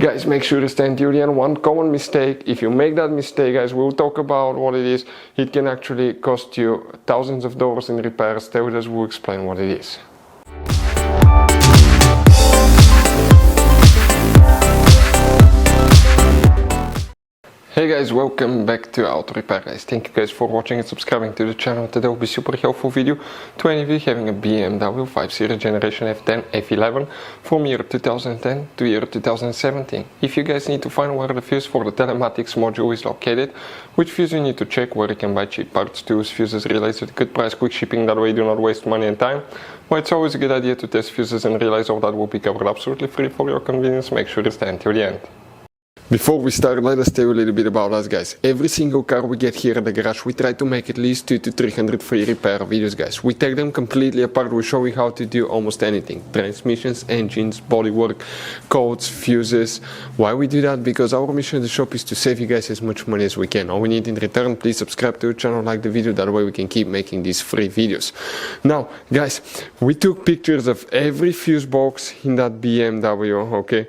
Guys, make sure to stay until the end. One common mistake, if you make that mistake, guys, we'll talk about what it is. It can actually cost you thousands of dollars in repairs. Stay with us, we'll explain what it is. Hey guys, welcome back to Auto Repair guys. Thank you guys for watching and subscribing to the channel. Today will be super helpful video to any of you having a BMW 5 Series generation F10 F11 from year 2010 to year 2017. If you guys need to find where the fuse for the telematics module is located, which fuse you need to check, where you can buy cheap parts, tools, fuses, relays with good price, quick shipping, that way you do not waste money and time. Well, it's always a good idea to test fuses and relays. All that will be covered absolutely free for your convenience. Make sure to stay until the end. Before we start, let us tell you a little bit about us guys. Every single car we get here at the garage, we try to make at least 200 to 300 free repair videos guys. We take them completely apart, we show you how to do almost anything. Transmissions, engines, bodywork, codes, fuses. Why we do that? Because our mission in the shop is to save you guys as much money as we can. All we need in return, please subscribe to the channel, like the video, that way we can keep making these free videos. Now guys, we took pictures of every fuse box in that BMW, okay?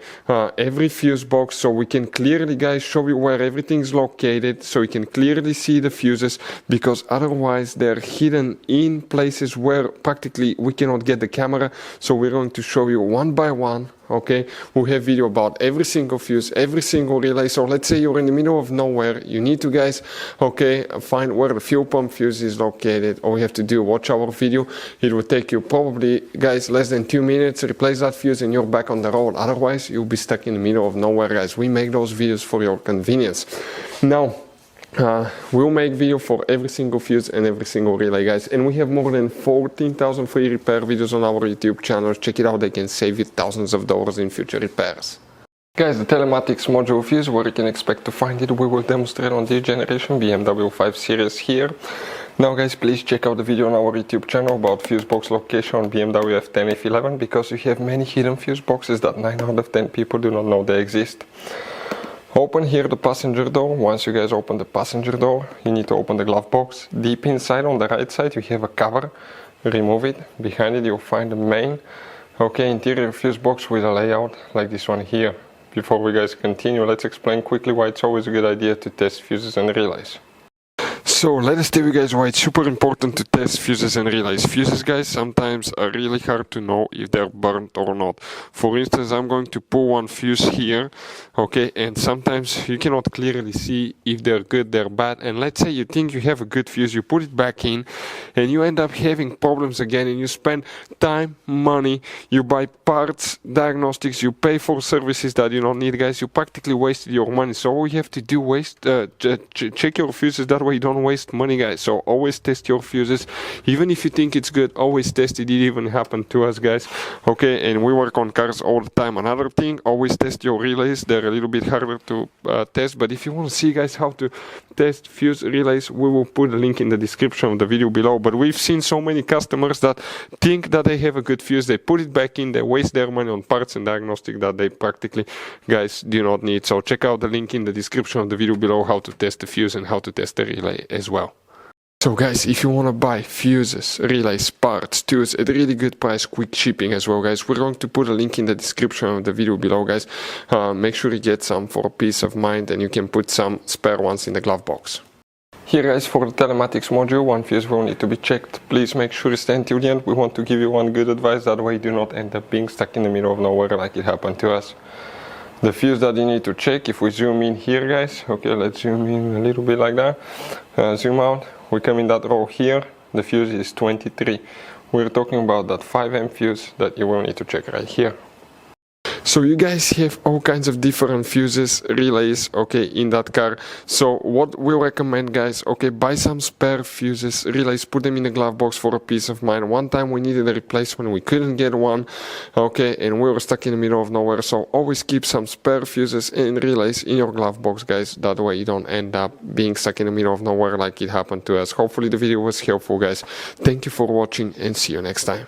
Every fuse box, so we can clearly guys show you where everything is located, so you can clearly see the fuses, because otherwise they're hidden in places where practically we cannot get the camera. So we're going to show you one by one, okay? We have video about every single fuse, every single relay. So let's say you're in the middle of nowhere, you need to guys, okay, find where the fuel pump fuse is located. All you have to do, watch our video. It will take you probably guys less than 2 minutes, replace that fuse and you're back on the road. Otherwise you'll be stuck in the middle of nowhere guys. We make those videos for your convenience. Now we'll make video for every single fuse and every single relay guys, and we have more than 14,000 free repair videos on our YouTube channel. Check it out, they can save you thousands of dollars in future repairs. Guys, the telematics module fuse, where you can expect to find it, we will demonstrate on this generation BMW 5 Series here. Now guys, please check out the video on our YouTube channel about fuse box location on BMW F10 F11, because you have many hidden fuse boxes that 9 out of 10 people do not know they exist. Open here the passenger door. Once you guys open the passenger door, you need to open the glove box. Deep inside on the right side you have a cover. Remove it. Behind it you'll find the main, okay, interior fuse box with a layout like this one here. Before we guys continue, let's explain quickly why it's always a good idea to test fuses and relays. So let us tell you guys why it's super important to test fuses and relays. Fuses guys sometimes are really hard to know if they're burnt or not. For instance, I'm going to pull one fuse here, okay, and sometimes you cannot clearly see if they're good, they're bad. And let's say you think you have a good fuse, you put it back in and you end up having problems again, and you spend time, money, you buy parts, diagnostics, you pay for services that you don't need guys. You practically wasted your money. So all you have to do is check your fuses, that way you don't waste money guys. So always test your fuses, even if you think it's good, always test it. It even happened to us guys, okay, and we work on cars all the time. Another thing, always test your relays. They're a little bit harder to test, but if you want to see guys how to test fuse relays, we will put a link in the description of the video below. But we've seen so many customers that think that they have a good fuse, they put it back in, they waste their money on parts and diagnostic that they practically guys do not need. So check out the link in the description of the video below, how to test the fuse and how to test the relay as well. So guys, if you want to buy fuses, relays, parts, tools at a really good price, quick shipping as well guys, we're going to put a link in the description of the video below guys. Make sure you get some for peace of mind, and you can put some spare ones in the glove box. Here guys, for the telematics module, one fuse will need to be checked. Please make sure you stay until the end. We want to give you one good advice, that way you do not end up being stuck in the middle of nowhere like it happened to us. The fuse that you need to check, if we zoom in here guys, okay, let's zoom in a little bit like that, zoom out, we come in that row here, the fuse is 23. We're talking about that 5M fuse that you will need to check right here. So you guys have all kinds of different fuses, relays, okay, in that car. So what we recommend guys, okay, buy some spare fuses, relays, put them in a glove box for a peace of mind. One time we needed a replacement, we couldn't get one, okay, and we were stuck in the middle of nowhere. So always keep some spare fuses and relays in your glove box guys, that way you don't end up being stuck in the middle of nowhere like it happened to us. Hopefully the video was helpful guys. Thank you for watching and see you next time.